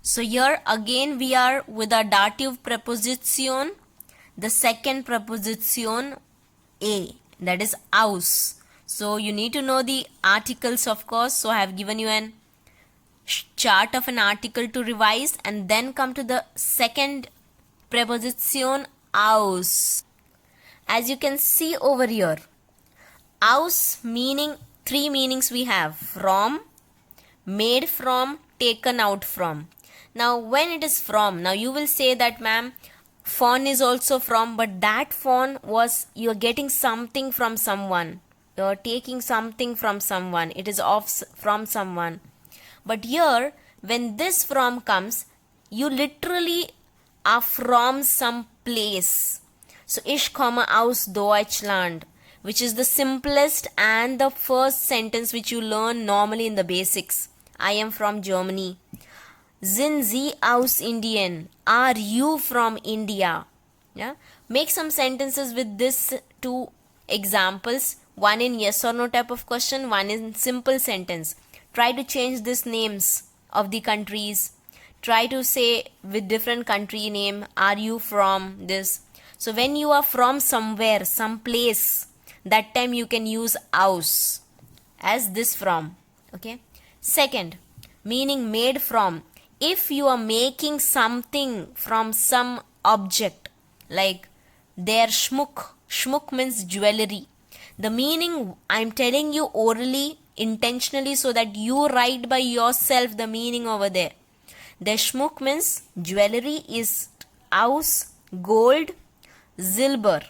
So here again we are with our dative preposition, the second preposition a, that is aus. So you need to know the articles, of course. So I have given you an chart of an article to revise, and then come to the second preposition aus. As you can see over here, aus meaning, three meanings we have: from, made from, taken out from. Now when it is from, now you will say that ma'am, phone is also from, but that phone was, you're getting something from someone, you're taking something from someone, it is off from someone. But here when this from comes, you literally are from some place. So ich komme aus Deutschland, which is the simplest and the first sentence which you learn normally in the basics. I am from Germany. Sind Sie aus Indien? Are you from India? Yeah. Make some sentences with this two examples. One in yes or no type of question, one in simple sentence. Try to change these names of the countries. Try to say with different country name, are you from this? So when you are from somewhere, some place, that time you can use aus as this from. Okay. Second, meaning made from. If you are making something from some object, like their schmuck means jewelry. The meaning I'm telling you orally, intentionally, so that you write by yourself the meaning over there. Their schmuck means jewelry is aus gold, silber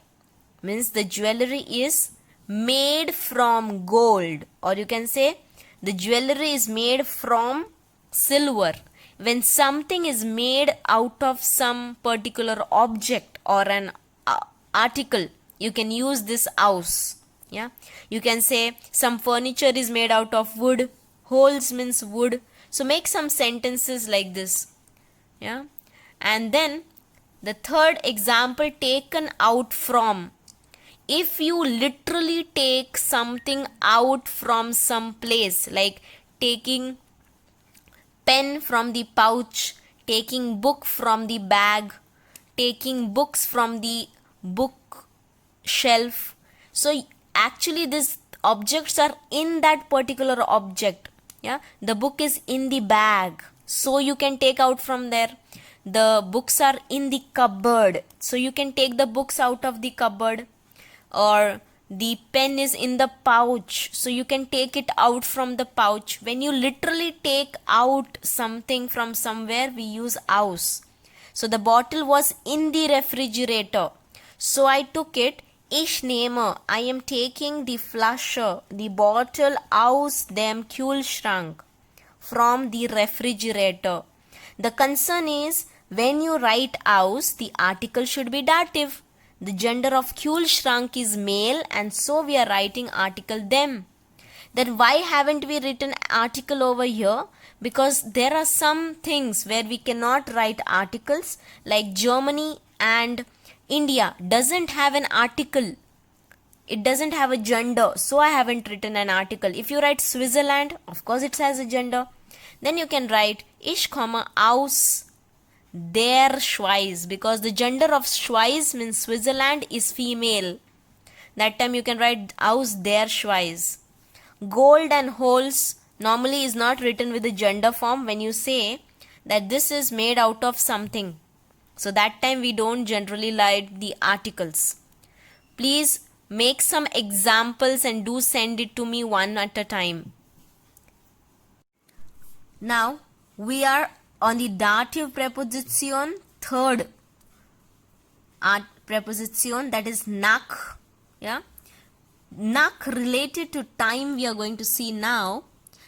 means the jewelry is made from gold, or you can say the jewelry is made from silver. When something is made out of some particular object or an article, you can use this aus. Yeah, you can say some furniture is made out of wood. Holes means wood. So make some sentences like this. Yeah, and then the third example, taken out from. If you literally take something out from some place, like taking pen from the pouch, taking book from the bag, taking books from the book shelf. So actually these objects are in that particular object. Yeah, the book is in the bag, so you can take out from there. The books are in the cupboard, so you can take the books out of the cupboard. Or the pen is in the pouch, so you can take it out from the pouch. When you literally take out something from somewhere, we use aus. So the bottle was in the refrigerator, so I took it. Ich nehme, I am taking the Flasche, the bottle aus dem Kühlschrank, from the refrigerator. The concern is, when you write aus, the article should be dative. The gender of Kühlschrank is male, and so we are writing article them. Then why haven't we written article over here? Because there are some things where we cannot write articles, like Germany and India doesn't have an article. It doesn't have a gender, so I haven't written an article. If you write Switzerland, of course it has a gender. Then you can write ich komme aus der Schweiz, because the gender of Schweiz means Switzerland is female. That time you can write aus der Schweiz. Gold and holes normally is not written with the gender form when you say that this is made out of something. So that time we don't generally write the articles. Please make some examples and do send it to me one at a time. Now we are on the dative preposition, third preposition, that is nach. Yeah, nach related to time we are going to see now,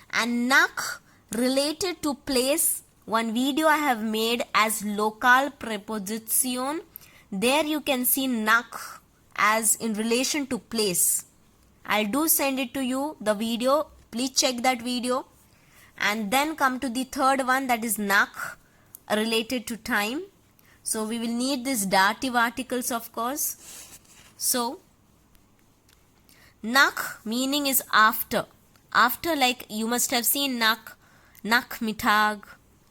and nach related to place. One video I have made as local preposition. There you can see nach as in relation to place. I'll do send it to you, the video. Please check that video. And then come to the third one, that is nach related to time. So we will need these dative articles, of course. So nach meaning is after. After, like you must have seen Nachmittag.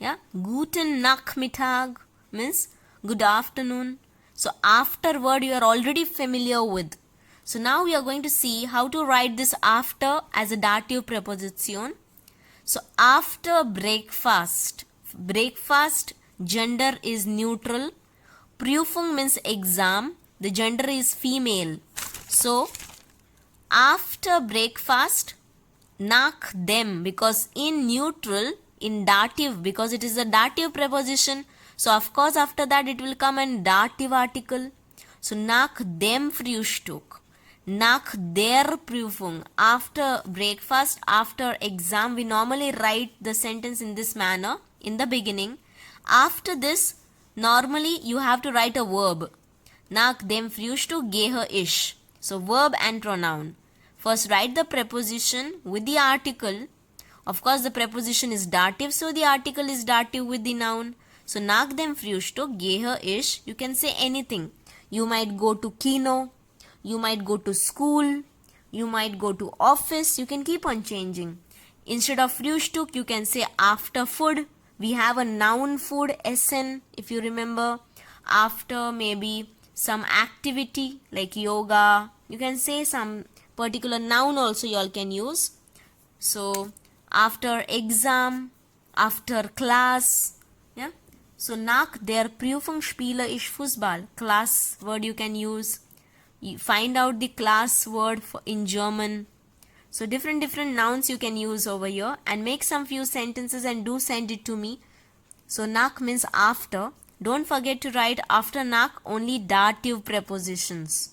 Yeah, guten Nachmittag means good afternoon. So after word you are already familiar with. So now we are going to see how to write this after as a dative preposition. So after breakfast, breakfast gender is neutral. Prüfung means exam, the gender is female. So after breakfast, nach them, because in neutral, in dative, because it is a dative preposition, so of course after that it will come an dative article. So nach dem Frühstück, nach der Prüfung. After breakfast, after exam, we normally write the sentence in this manner in the beginning. After this, normally you have to write a verb. Nach dem Frühstück gehe ich. So verb and pronoun. First write the preposition with the article. Of course the preposition is dative, so the article is dative with the noun. So nach dem Frühstück gehe ich. You can say anything. You might go to kino. You might go to school. You might go to office. You can keep on changing. Instead of Frühstück, you can say after food. We have a noun food, Essen, if you remember. After maybe some activity like yoga. You can say some particular noun also you all can use. So after exam, after class. Yeah. So nach der Prüfung spiele ich Fußball. Class word you can use. You find out the class word in German. So different nouns you can use over here, and make some few sentences and do send it to me. So nach means after. Don't forget to write after nach only dative prepositions.